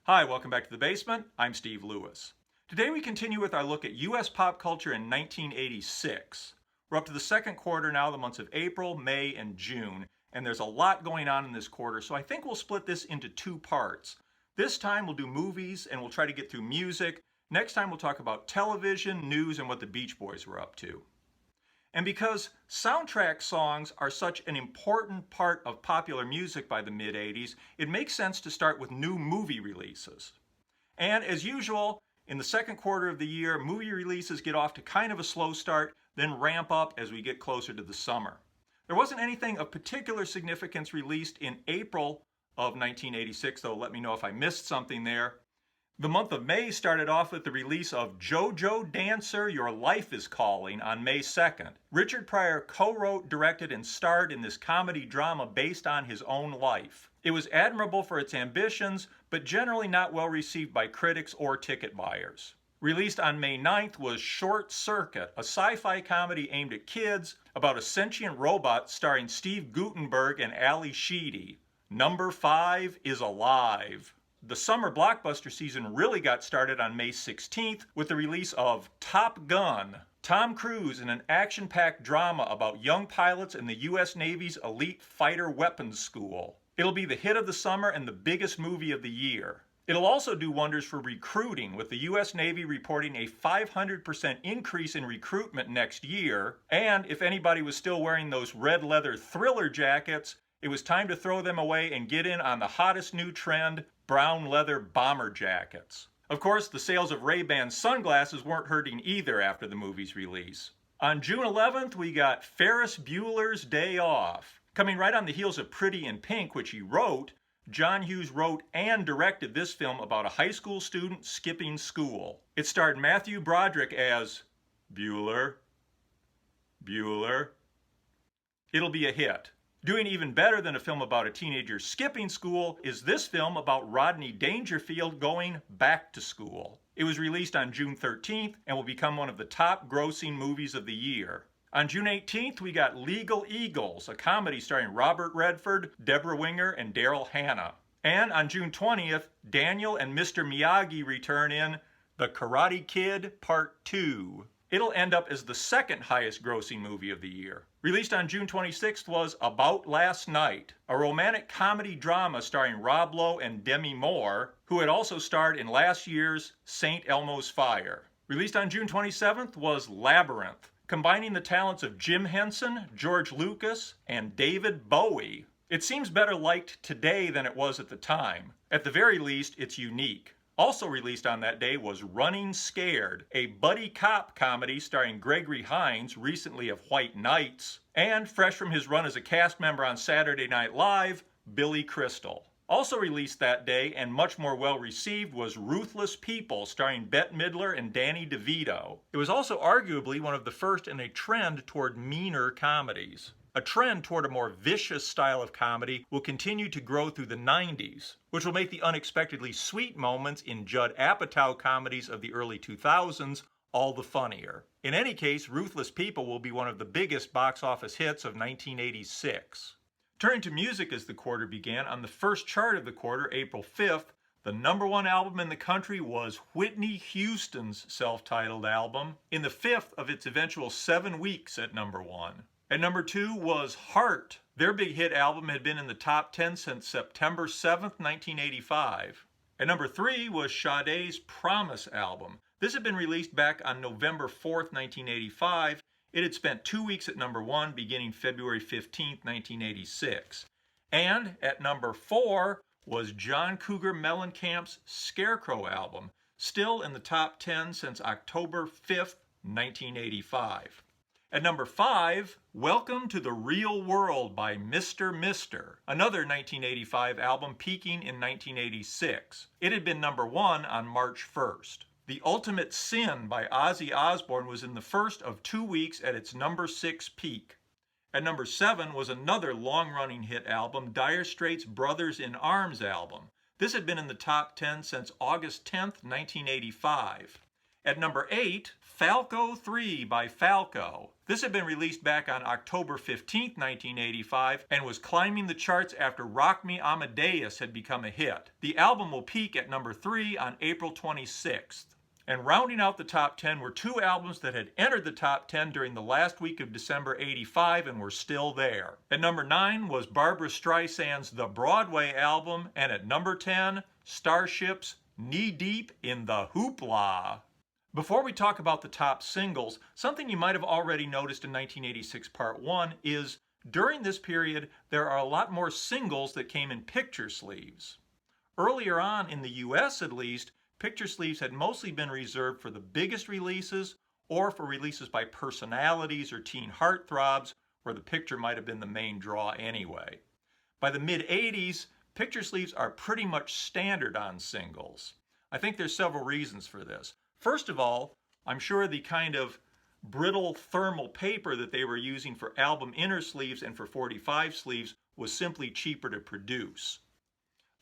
Hi, welcome back to The Basement. I'm Steve Lewis. Today we continue with our look at U.S. pop culture in 1986. We're up to the second quarter now, the months of April, May, and June, and there's a lot going on in this quarter, so I think we'll split this into two parts. This time we'll do movies and we'll try to get through music. Next time we'll talk about television, news, and what the Beach Boys were up to. And because soundtrack songs are such an important part of popular music by the mid-80s, it makes sense to start with new movie releases. And as usual, in the second quarter of the year, movie releases get off to kind of a slow start, then ramp up as we get closer to the summer. There wasn't anything of particular significance released in April of 1986, though let me know if I missed something there. The month of May started off with the release of JoJo Dancer, Your Life is Calling on May 2nd. Richard Pryor co-wrote, directed, and starred in this comedy drama based on his own life. It was admirable for its ambitions, but generally not well received by critics or ticket buyers. Released on May 9th was Short Circuit, a sci-fi comedy aimed at kids about a sentient robot starring Steve Guttenberg and Ali Sheedy. Number 5 is Alive. The summer blockbuster season really got started on May 16th with the release of Top Gun. Tom Cruise in an action-packed drama about young pilots in the U.S. Navy's elite fighter weapons school. It'll be the hit of the summer and the biggest movie of the year. It'll also do wonders for recruiting, with the U.S. Navy reporting a 500% increase in recruitment next year. And if anybody was still wearing those red leather Thriller jackets, it was time to throw them away and get in on the hottest new trend, brown leather bomber jackets. Of course, the sales of Ray-Ban sunglasses weren't hurting either after the movie's release. On June 11th, we got Ferris Bueller's Day Off. Coming right on the heels of Pretty in Pink, which he wrote, John Hughes wrote and directed this film about a high school student skipping school. It starred Matthew Broderick as Bueller. It'll be a hit. Doing even better than a film about a teenager skipping school is this film about Rodney Dangerfield going back to school. It was released on June 13th and will become one of the top grossing movies of the year. On June 18th, we got Legal Eagles, a comedy starring Robert Redford, Deborah Winger, and Daryl Hannah. And on June 20th, Daniel and Mr. Miyagi return in The Karate Kid Part 2. It'll end up as the second highest grossing movie of the year. Released on June 26th was About Last Night, a romantic comedy drama starring Rob Lowe and Demi Moore, who had also starred in last year's St. Elmo's Fire. Released on June 27th was Labyrinth, combining the talents of Jim Henson, George Lucas, and David Bowie. It seems better liked today than it was at the time. At the very least, it's unique. Also released on that day was Running Scared, a buddy cop comedy starring Gregory Hines, recently of White Knights, and fresh from his run as a cast member on Saturday Night Live, Billy Crystal. Also released that day and much more well received was Ruthless People, starring Bette Midler and Danny DeVito. It was also arguably one of the first in a trend toward meaner comedies. A trend toward a more vicious style of comedy will continue to grow through the 90s, which will make the unexpectedly sweet moments in Judd Apatow comedies of the early 2000s all the funnier. In any case, Ruthless People will be one of the biggest box office hits of 1986. Turning to music as the quarter began, on the first chart of the quarter, April 5th, the #1 album in the country was Whitney Houston's self-titled album, in the fifth of its eventual 7 weeks at #1. At number 2 was Heart. Their big hit album had been in the top 10 since September 7th, 1985. At number 3 was Sade's Promise album. This had been released back on November 4th, 1985. It had spent 2 weeks at number 1 beginning February 15th, 1986. And at number 4 was John Cougar Mellencamp's Scarecrow album, still in the top 10 since October 5th, 1985. At number 5, Welcome to the Real World by Mr. Mister, another 1985 album peaking in 1986. It had been number 1 on March 1st. The Ultimate Sin by Ozzy Osbourne was in the first of 2 weeks at its number 6 peak. At number 7 was another long-running hit album, Dire Straits' Brothers in Arms album. This had been in the top 10 since August 10th, 1985. At number 8, Falco 3 by Falco. This had been released back on October 15, 1985, and was climbing the charts after Rock Me Amadeus had become a hit. The album will peak at number 3 on April 26th. And rounding out the top 10 were two albums that had entered the top 10 during the last week of December 85 and were still there. At number 9 was Barbra Streisand's The Broadway album, and at number 10, Starship's Knee Deep in the Hoopla. Before we talk about the top singles, something you might have already noticed in 1986 Part 1 is during this period there are a lot more singles that came in picture sleeves. Earlier on, in the US at least, picture sleeves had mostly been reserved for the biggest releases or for releases by personalities or teen heartthrobs where the picture might have been the main draw anyway. By the mid-80s, picture sleeves are pretty much standard on singles. I think there's several reasons for this. First of all, I'm sure the kind of brittle thermal paper that they were using for album inner sleeves and for 45 sleeves was simply cheaper to produce.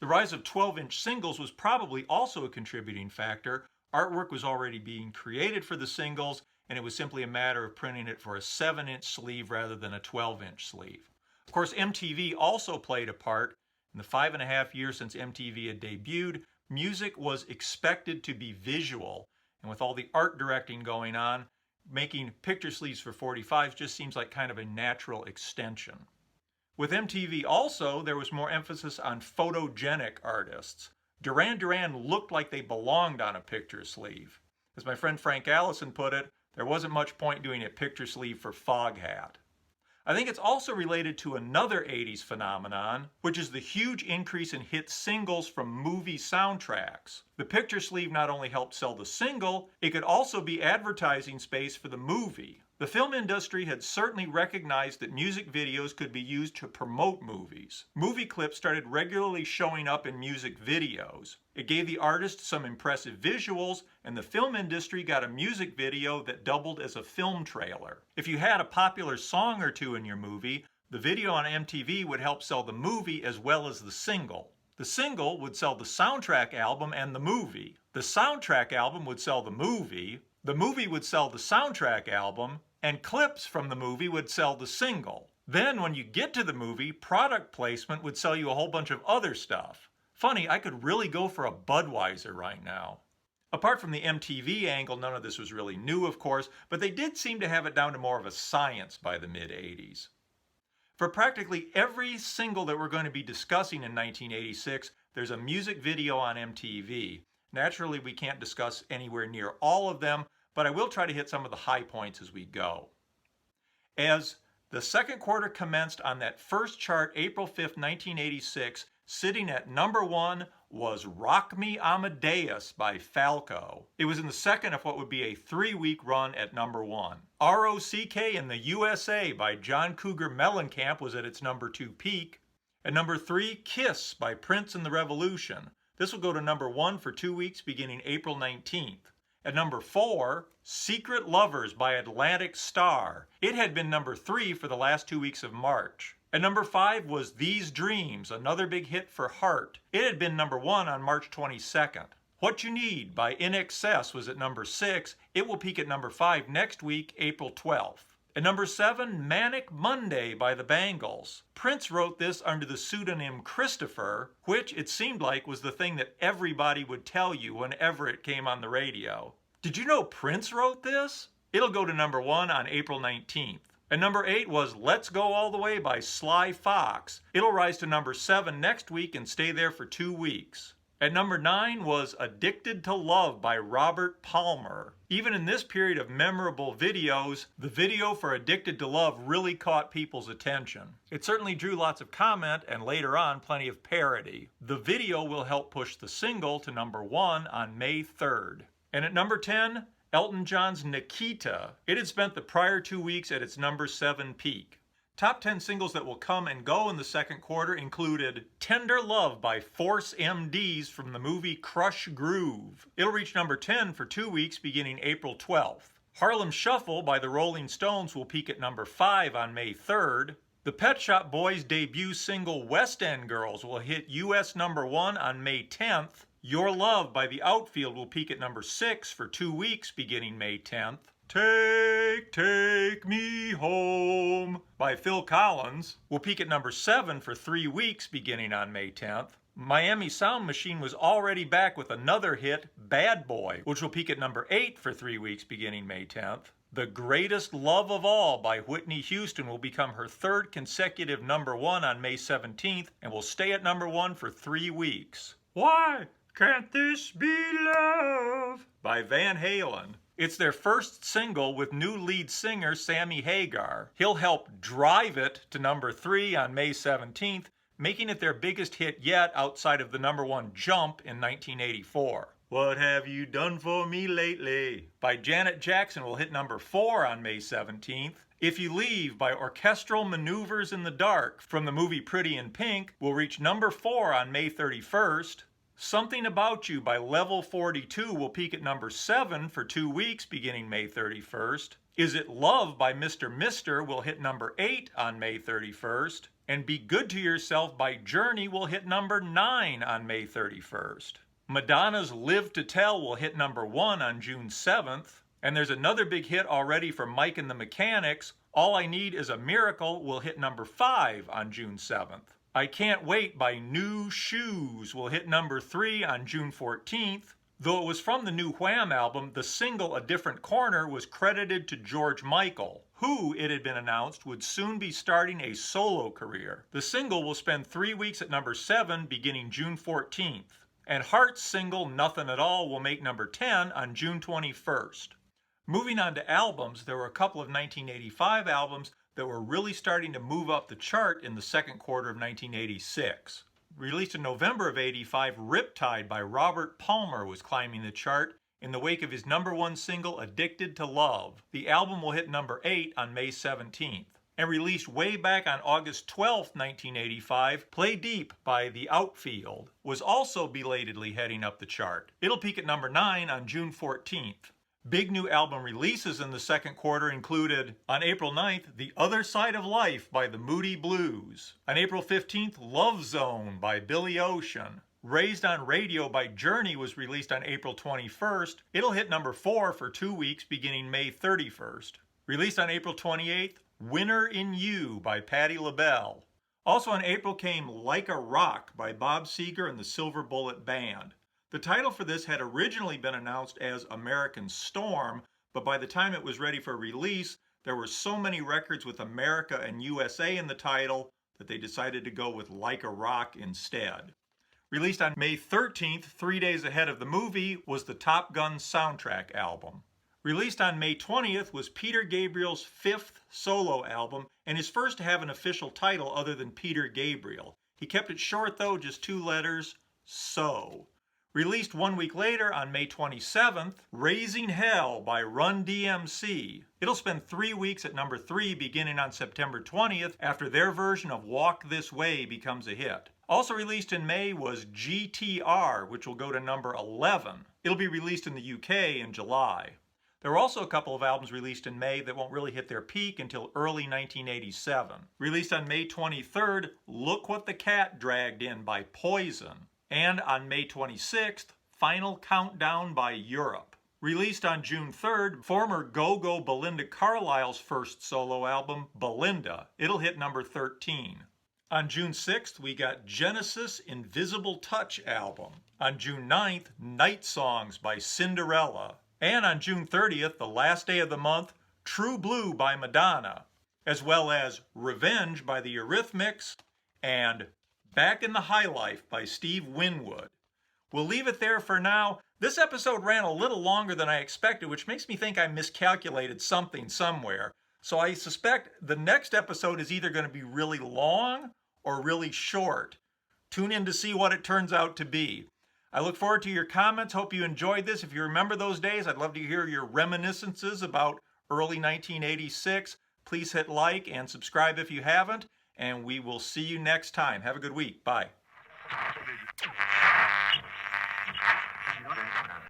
The rise of 12-inch singles was probably also a contributing factor. Artwork was already being created for the singles, and it was simply a matter of printing it for a 7-inch sleeve rather than a 12-inch sleeve. Of course, MTV also played a part. In the 5.5 years since MTV had debuted, music was expected to be visual. And with all the art directing going on, making picture sleeves for 45s just seems like kind of a natural extension. With MTV also, there was more emphasis on photogenic artists. Duran Duran looked like they belonged on a picture sleeve. As my friend Frank Allison put it, there wasn't much point doing a picture sleeve for Foghat. I think it's also related to another 80s phenomenon, which is the huge increase in hit singles from movie soundtracks. The picture sleeve not only helped sell the single, it could also be advertising space for the movie. The film industry had certainly recognized that music videos could be used to promote movies. Movie clips started regularly showing up in music videos. It gave the artist some impressive visuals, and the film industry got a music video that doubled as a film trailer. If you had a popular song or two in your movie, the video on MTV would help sell the movie as well as the single. The single would sell the soundtrack album and the movie. The soundtrack album would sell the movie would sell the soundtrack album, and clips from the movie would sell the single. Then when you get to the movie, product placement would sell you a whole bunch of other stuff. Funny, I could really go for a Budweiser right now. Apart from the MTV angle, none of this was really new, of course, but they did seem to have it down to more of a science by the mid-80s. For practically every single that we're going to be discussing in 1986, there's a music video on MTV. Naturally, we can't discuss anywhere near all of them, but I will try to hit some of the high points as we go. As the second quarter commenced on that first chart, April 5th, 1986, sitting at number 1 was Rock Me Amadeus by Falco. It was in the second of what would be a 3-week run at number 1. R.O.C.K. in the USA by John Cougar Mellencamp was at its number 2 peak. At number 3, Kiss by Prince and the Revolution. This will go to number 1 for 2 weeks beginning April 19th. At number 4, Secret Lovers by Atlantic Starr. It had been number 3 for the last 2 weeks of March. At number 5 was These Dreams, another big hit for Heart. It had been number 1 on March 22nd. What You Need by In Excess was at number 6. It will peak at number 5 next week, April 12th. At number 7, Manic Monday by the Bangles. Prince wrote this under the pseudonym Christopher, which it seemed like was the thing that everybody would tell you whenever it came on the radio. Did you know Prince wrote this? It'll go to number 1 on April 19th. And number 8 was Let's Go All the Way by Sly Fox. It'll rise to number 7 next week and stay there for 2 weeks. At number 9 was Addicted to Love by Robert Palmer. Even in this period of memorable videos, the video for Addicted to Love really caught people's attention. It certainly drew lots of comment and later on plenty of parody. The video will help push the single to number 1 on May 3rd. And at number 10, Elton John's Nikita. It had spent the prior 2 weeks at its number 7 peak. Top 10 singles that will come and go in the second quarter included Tender Love by Force MDs from the movie Crush Groove. It'll reach number 10 for 2 weeks beginning April 12th. Harlem Shuffle by the Rolling Stones will peak at number 5 on May 3rd. The Pet Shop Boys' debut single West End Girls will hit US number 1 on May 10th. Your Love by The Outfield will peak at number 6 for 2 weeks beginning May 10th. Take Me Home by Phil Collins will peak at number 7 for 3 weeks beginning on May 10th. Miami Sound Machine was already back with another hit, Bad Boy, which will peak at number 8 for 3 weeks beginning May 10th. The Greatest Love of All by Whitney Houston will become her 3rd consecutive number 1 on May 17th and will stay at number 1 for 3 weeks. Why Can't This Be Love by Van Halen. It's their first single with new lead singer Sammy Hagar. He'll help drive it to number 3 on May 17th, making it their biggest hit yet outside of the number 1 jump in 1984. What Have You Done For Me Lately by Janet Jackson will hit number 4 on May 17th. If You Leave by Orchestral Maneuvers in the Dark from the movie Pretty in Pink will reach number 4 on May 31st. Something About You by Level 42 will peak at number 7 for 2 weeks beginning May 31st. Is It Love by Mr. Mister will hit number 8 on May 31st. And Be Good to Yourself by Journey will hit number 9 on May 31st. Madonna's Live to Tell will hit number 1 on June 7th. And there's another big hit already from Mike and the Mechanics. All I Need Is a Miracle will hit number 5 on June 7th. I Can't Wait by New Shoes will hit number 3 on June 14th. Though it was from the new Wham album, the single A Different Corner was credited to George Michael, who, it had been announced, would soon be starting a solo career. The single will spend 3 weeks at number 7 beginning June 14th. And Heart's single Nothing at All will make number 10 on June 21st. Moving on to albums, there were a couple of 1985 albums that were really starting to move up the chart in the second quarter of 1986. Released in November of '85, Riptide by Robert Palmer was climbing the chart in the wake of his number 1 single, Addicted to Love. The album will hit number 8 on May 17th. And released way back on August 12, 1985, Play Deep by The Outfield was also belatedly heading up the chart. It'll peak at number 9 on June 14th. Big new album releases in the second quarter included, on April 9th, The Other Side of Life by the Moody Blues. On April 15th, Love Zone by Billy Ocean. Raised on Radio by Journey was released on April 21st. It'll hit number 4 for 2 weeks beginning May 31st. Released on April 28th, Winner in You by Patti LaBelle. Also in April came Like a Rock by Bob Seger and the Silver Bullet Band. The title for this had originally been announced as American Storm, but by the time it was ready for release, there were so many records with America and USA in the title that they decided to go with Like a Rock instead. Released on May 13th, 3 days ahead of the movie, was the Top Gun soundtrack album. Released on May 20th was Peter Gabriel's 5th solo album, and his first to have an official title other than Peter Gabriel. He kept it short though, just 2 letters, So. Released 1 week later on May 27th, Raising Hell by Run DMC. It'll spend 3 weeks at number 3 beginning on September 20th after their version of Walk This Way becomes a hit. Also released in May was GTR, which will go to number 11. It'll be released in the UK in July. There were also a couple of albums released in May that won't really hit their peak until early 1987. Released on May 23rd, Look What the Cat Dragged In by Poison. And on May 26th, Final Countdown by Europe. Released on June 3rd, former Go-Go Belinda Carlisle's first solo album, Belinda. It'll hit number 13. On June 6th, we got Genesis' Invisible Touch album. On June 9th, Night Songs by Cinderella. And on June 30th, the last day of the month, True Blue by Madonna, as well as Revenge by the Eurythmics and Back in the High Life by Steve Winwood. We'll leave it there for now. This episode ran a little longer than I expected, which makes me think I miscalculated something somewhere. So I suspect the next episode is either going to be really long or really short. Tune in to see what it turns out to be. I look forward to your comments. Hope you enjoyed this. If you remember those days, I'd love to hear your reminiscences about early 1986. Please hit like and subscribe if you haven't. And we will see you next time. Have a good week. Bye.